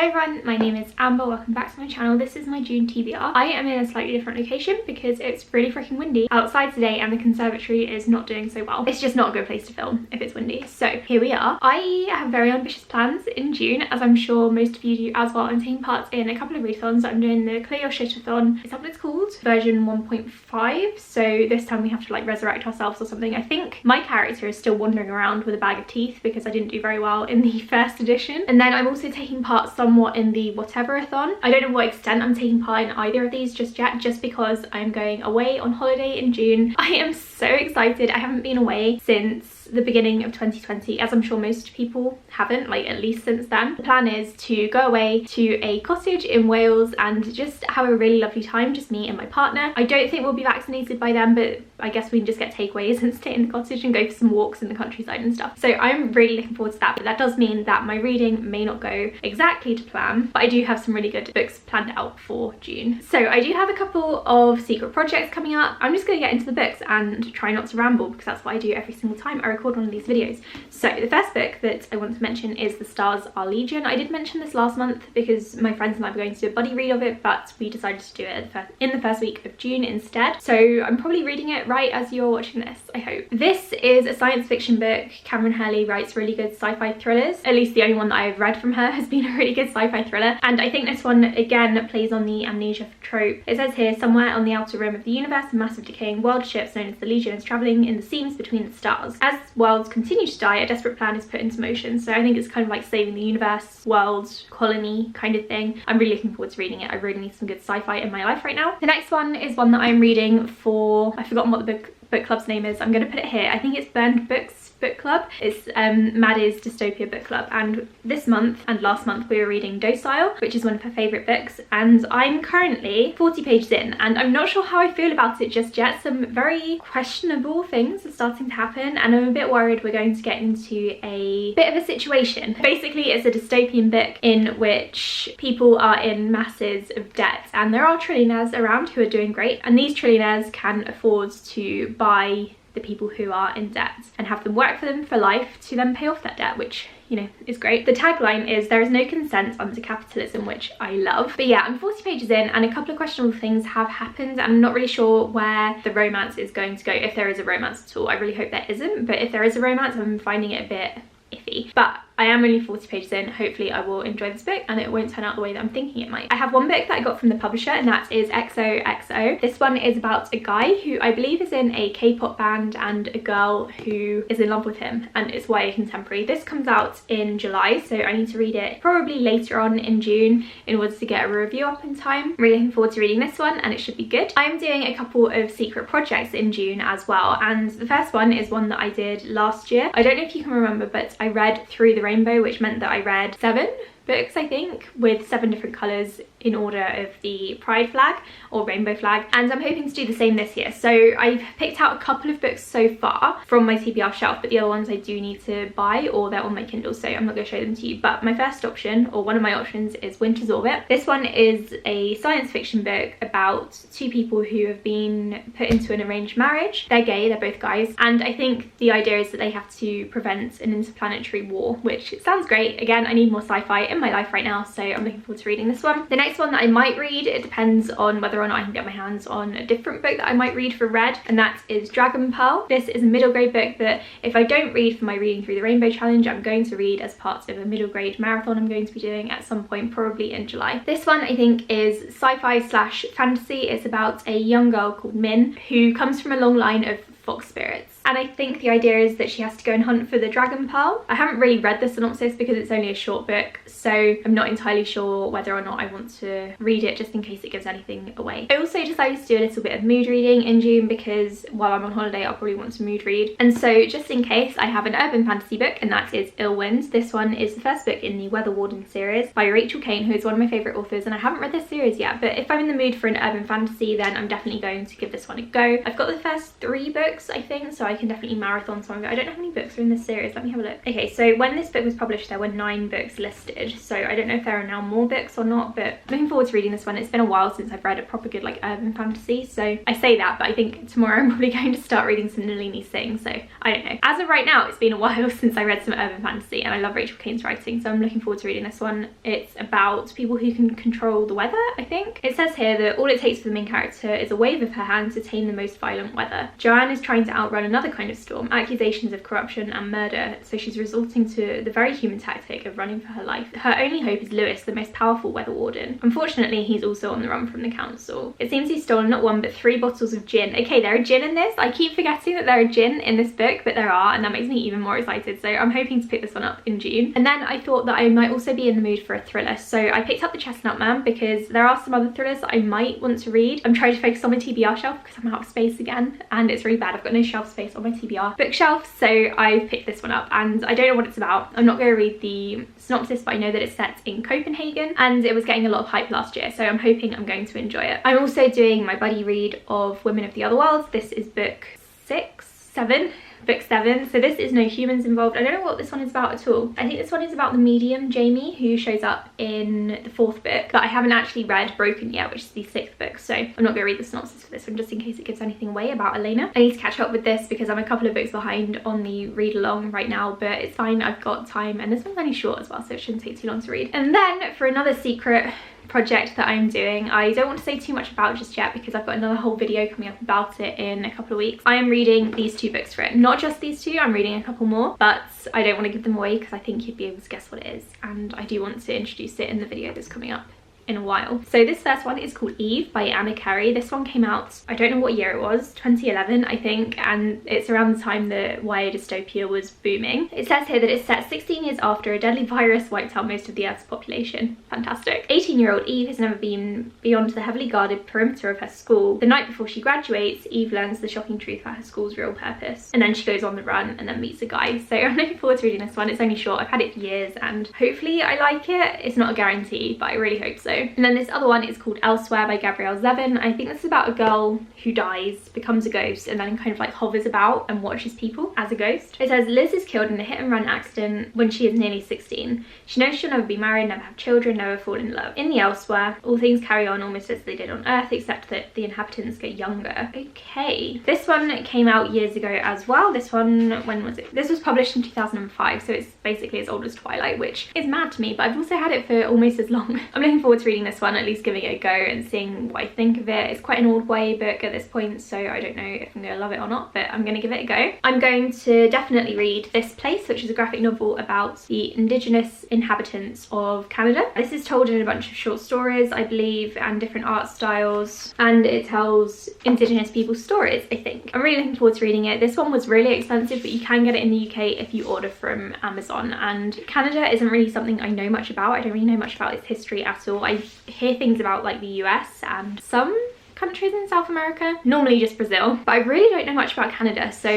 Hi everyone, my name is Amber, welcome back to my channel. This is my June TBR. I am in a slightly different location because it's really freaking windy outside today and the conservatory is not doing so well. It's just not a good place to film if it's windy. So here we are. I have very ambitious plans in June, as I'm sure most of you do as well. I'm taking part in a couple of readathons. I'm doing the Clear Your Shit-a-thon, is that what it's called? Version 1.5. So this time we have to like resurrect ourselves or something. I think my character is still wandering around with a bag of teeth because I didn't do very well in the first edition. And then I'm also taking part somewhat in the whatever-a-thon. I don't know what extent I'm taking part in either of these just yet, just because I'm going away on holiday in June. I am so excited. I haven't been away since the beginning of 2020, as I'm sure most people haven't, like at least since then. The plan is to go away to a cottage in Wales and just have a really lovely time, just me and my partner. I don't think we'll be vaccinated by then, but I guess we can just get takeaways and stay in the cottage and go for some walks in the countryside and stuff. So I'm really looking forward to that, but that does mean that my reading may not go exactly to plan, but I do have some really good books planned out for June. So I do have a couple of secret projects coming up. I'm just going to get into the books and try not to ramble because that's what I do every single time I record one of these videos. So the first book that I want to mention is The Stars Are Legion. I did mention this last month because my friends and I were going to do a buddy read of it, but we decided to do it in the first week of June instead. So I'm probably reading it right as you're watching this, I hope. This is a science fiction book. Cameron Hurley writes really good sci-fi thrillers. At least the only one that I've read from her has been a really good sci-fi thriller. And I think this one again plays on the amnesia trope. It says here, somewhere on the outer rim of the universe, a massive decaying world ship known as the Legion is travelling in the seams between the stars. As worlds continue to die, a desperate plan is put into motion. So I think it's kind of like saving the universe, world, colony kind of thing. I'm really looking forward to reading it. I really need some good sci-fi in my life right now. The next one is one that I'm reading for, I've forgotten what the book club's name is. I'm going to put it here. I think it's Burned Books book club. It's Maddie's Dystopia book club, and this month and last month we were reading Docile, which is one of her favourite books, and I'm currently 40 pages in and I'm not sure how I feel about it just yet. Some very questionable things are starting to happen and I'm a bit worried we're going to get into a bit of a situation. Basically it's a dystopian book in which people are in masses of debt and there are trillionaires around who are doing great, and these trillionaires can afford to buy the people who are in debt and have them work for them for life to then pay off that debt, which, you know, is great. The tagline is there is no consent under capitalism, which I love. But yeah, I'm 40 pages in and a couple of questionable things have happened and I'm not really sure where the romance is going to go, if there is a romance at all. I really hope there isn't, but if there is a romance, I'm finding it a bit iffy. But I am only 40 pages in. Hopefully I will enjoy this book and it won't turn out the way that I'm thinking it might. I have one book that I got from the publisher and that is Xoxo. This one is about a guy who I believe is in a K-pop band and a girl who is in love with him, and it's YA contemporary. This comes out in July, so I need to read it probably later on in June in order to get a review up in time. I'm really looking forward to reading this one and it should be good. I'm doing a couple of secret projects in June as well, and the first one is one that I did last year. I don't know if you can remember, but I read Through the Rainbow, which meant that I read 7 books, I think, with 7 different colours in order of the pride flag or rainbow flag, and I'm hoping to do the same this year. So I've picked out a couple of books so far from my TBR shelf, but the other ones I do need to buy or they're on my Kindle, so I'm not going to show them to you. But my first option, or one of my options, is Winter's Orbit. This one is a science fiction book about 2 people who have been put into an arranged marriage. They're gay, they're both guys, and I think the idea is that they have to prevent an interplanetary war, which sounds great. Again, I need more sci-fi in my life right now, so I'm looking forward to reading this one. The next one that I might read, it depends on whether or not I can get my hands on a different book that I might read for Red, and that is Dragon Pearl. This is a middle grade book that if I don't read for my Reading Through the Rainbow challenge, I'm going to read as part of a middle grade marathon I'm going to be doing at some point, probably in July. This one I think is sci-fi slash fantasy. It's about a young girl called Min who comes from a long line of fox spirits, and I think the idea is that she has to go and hunt for the Dragon Pearl. I haven't really read the synopsis because it's only a short book, so I'm not entirely sure whether or not I want to read it just in case it gives anything away. I also decided to do a little bit of mood reading in June because while I'm on holiday I'll probably want to mood read, and so just in case I have an urban fantasy book, and that is Ill Winds. This one is the first book in the Weather Warden series by Rachel Kane, who is one of my favourite authors, and I haven't read this series yet, but if I'm in the mood for an urban fantasy then I'm definitely going to give this one a go. I've got the first 3 books I think, so I can definitely marathon some of it. I don't know how many books are in this series. Let me have a look. Okay, so when this book was published, there were 9 books listed. So I don't know if there are now more books or not, but I'm looking forward to reading this one. It's been a while since I've read a proper good like urban fantasy. So I say that, but I think tomorrow I'm probably going to start reading some Nalini's things. So I don't know. As of right now, it's been a while since I read some urban fantasy, and I love Rachel Kane's writing. So I'm looking forward to reading this one. It's about people who can control the weather, I think. It says here that all it takes for the main character is a wave of her hand to tame the most violent weather. Joanne is trying to outrun another kind of storm, accusations of corruption and murder, so she's resorting to the very human tactic of running for her life. Her only hope is Lewis, the most powerful weather warden. Unfortunately, he's also on the run from the council. It seems he's stolen not 1 but 3 bottles of gin. Okay, there are gin in this. I keep forgetting that there are gin in this book, but there are, and that makes me even more excited. So I'm hoping to pick this one up in June. And then I thought that I might also be in the mood for a thriller. So I picked up the Chestnut Man because there are some other thrillers that I might want to read. I'm trying to focus on my TBR shelf because I'm out of space again, and it's really bad. I've got no shelf space on my TBR bookshelf, so I picked this one up, and I don't know what it's about. I'm not going to read the synopsis, but I know that it's set in Copenhagen, and it was getting a lot of hype last year, so I'm hoping I'm going to enjoy it. I'm also doing my buddy read of Women of the Other Worlds. This is book 7. Book 7, so this is no humans involved. I don't know what this one is about at all. I think this one is about the medium Jamie, who shows up in the 4th book, but I haven't actually read Broken yet, which is the 6th book, so I'm not going to read the synopsis for this one just in case it gives anything away about Elena. I need to catch up with this because I'm a couple of books behind on the read along right now, but it's fine, I've got time, and this one's only short as well, so it shouldn't take too long to read. And then for another secret project that I'm doing, I don't want to say too much about just yet because I've got another whole video coming up about it in a couple of weeks. I am reading these 2 books for it. Not just these 2, I'm reading a couple more, but I don't want to give them away because I think you'd be able to guess what it is, and I do want to introduce it in the video that's coming up in a while. So this first one is called Eve by Anna Carey. This one came out, I don't know what year it was, 2011 I think, and it's around the time that YA dystopia was booming. It says here that it's set 16 years after a deadly virus wiped out most of the Earth's population. Fantastic. 18-year-old Eve has never been beyond the heavily guarded perimeter of her school. The night before she graduates, Eve learns the shocking truth about her school's real purpose, and then she goes on the run and then meets a guy. So I'm looking forward to reading this one. It's only short, I've had it for years, and hopefully I like it. It's not a guarantee, but I really hope so. And then this other one is called Elsewhere by Gabrielle Zevin. I think this is about a girl who dies, becomes a ghost, and then kind of like hovers about and watches people as a ghost. It says Liz is killed in a hit and run accident when she is nearly 16. She knows she'll never be married, never have children, never fall in love. In the Elsewhere, all things carry on almost as they did on Earth, except that the inhabitants get younger. Okay. This one came out years ago as well. This one, when was it? This was published in 2005, so it's basically as old as Twilight, which is mad to me, but I've also had it for almost as long. I'm looking forward to reading this one, at least giving it a go and seeing what I think of it. It's quite an old YA book at this point, so I don't know if I'm going to love it or not, but I'm going to give it a go. I'm going to definitely read This Place, which is a graphic novel about the indigenous inhabitants of Canada. This is told in a bunch of short stories, I believe, and different art styles, and it tells indigenous people's stories, I think. I'm really looking forward to reading it. This one was really expensive, but you can get it in the UK if you order from Amazon, and Canada isn't really something I know much about. I don't really know much about its history at all. I hear things about like the US and some countries in South America, normally just Brazil, but I really don't know much about Canada, so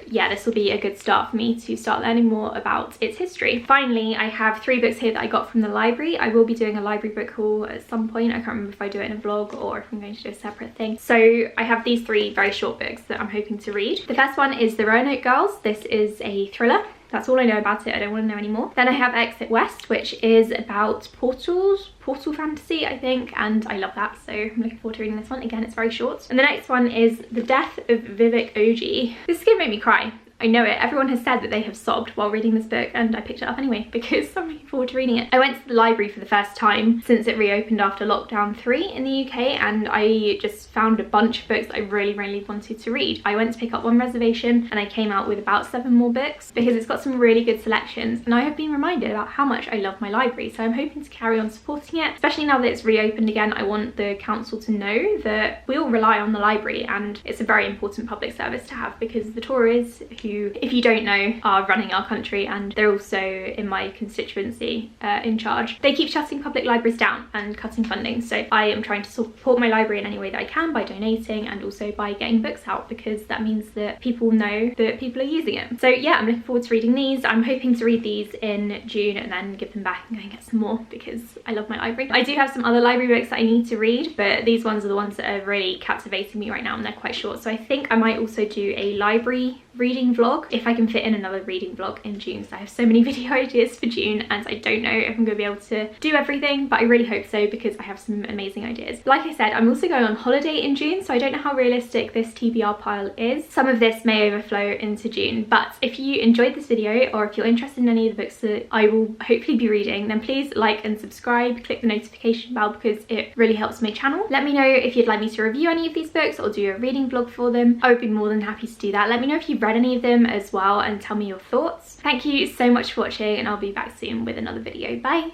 yeah, this will be a good start for me to start learning more about its history. Finally, I have 3 books here that I got from the library. I will be doing a library book haul at some point. I can't remember if I do it in a vlog or if I'm going to do a separate thing. So I have these 3 very short books that I'm hoping to read. The first one is The Roanoke Girls. This is a thriller. That's all I know about it. I don't want to know anymore. Then I have Exit West, which is about portal fantasy, I think, and I love that, so I'm looking forward to reading this one. Again, it's very short. And the next one is The Death of Vivian Gy. This is gonna make me cry. I know it. Everyone has said that they have sobbed while reading this book, and I picked it up anyway because I'm looking forward to reading it. I went to the library for the first time since it reopened after lockdown 3 in the UK, and I just found a bunch of books that I really wanted to read. I went to pick up 1 reservation and I came out with about 7 more books because it's got some really good selections, and I have been reminded about how much I love my library, so I'm hoping to carry on supporting it, especially now that it's reopened again. I want the council to know that we all rely on the library, and it's a very important public service to have because the Tories, who, if you don't know, are running our country, and they're also in my constituency in charge. They keep shutting public libraries down and cutting funding, so I am trying to support my library in any way that I can by donating and also by getting books out, because that means that people know that people are using it. So yeah, I'm looking forward to reading these. I'm hoping to read these in June and then give them back and go and get some more because I love my library. I do have some other library books that I need to read, but these ones are the ones that are really captivating me right now, and they're quite short, so I think I might also do a library reading vlog, if I can fit in another reading vlog in June. So I have so many video ideas for June and I don't know if I'm going to be able to do everything, but I really hope so because I have some amazing ideas. Like I said, I'm also going on holiday in June, so I don't know how realistic this TBR pile is. Some of this may overflow into June, but if you enjoyed this video or if you're interested in any of the books that I will hopefully be reading, then please like and subscribe, click the notification bell because it really helps my channel. Let me know if you'd like me to review any of these books or do a reading vlog for them. I would be more than happy to do that. Let me know if you've read any of them as well and tell me your thoughts. Thank you so much for watching and I'll be back soon with another video. Bye!